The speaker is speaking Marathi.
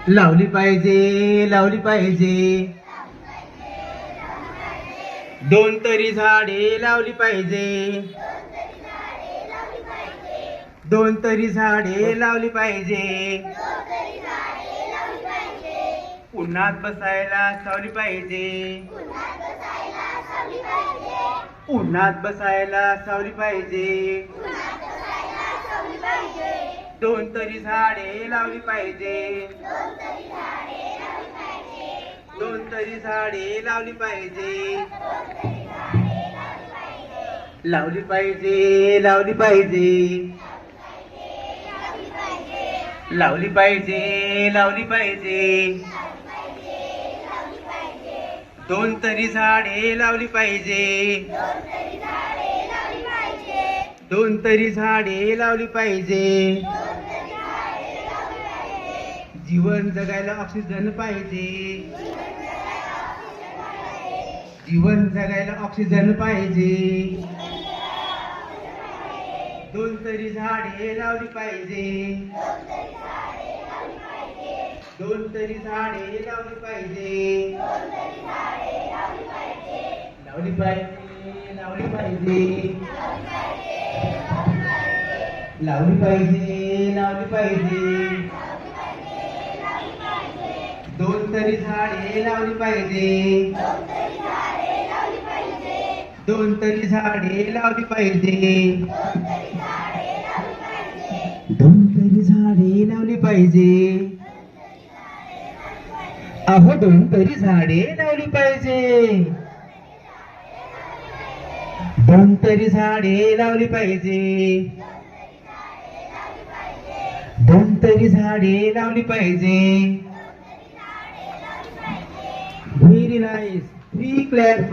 लावली पाहिजे, लावली पाहिजे. दोन तरी झाडे लावली पाहिजे. दोन तरी झाडे लावली पाहिजे. उन्हात बसायला सावली पाहिजे. उन्हात बसायला सावली पाहिजे. दोन तरी झाडे लावली पाहिजे. दोन तरी झाडे लावली पाहिजे. लावली पाहिजे, लावली पाहिजे. लावली पाहिजे, लावली पाहिजे. दोन तरी झाडे लावली पाहिजे. दोन तरी झाडे लावली पाहिजे. जीवन जगायला ऑक्सिजन पाहिजे. जीवन जगायला ऑक्सिजन पाहिजे. दोन तरी झाडे लावली पाहिजे. दोन तरी झाडे लावली पाहिजे. लावली पाहिजे, लावली पाहिजे. लावली पाहिजे, लावली पाहिजे. दोन तरी झाडे लावली पाहिजे. दोन तरी झाडे लावली पाहिजे. दोन तरी झाडे लावली पाहिजे. अहो दोन तरी झाडे लावली पाहिजे. दोन तरी झाडे लावली पाहिजे. दोन तरी झाडे लावली पाहिजे. Very nice. 3 claps.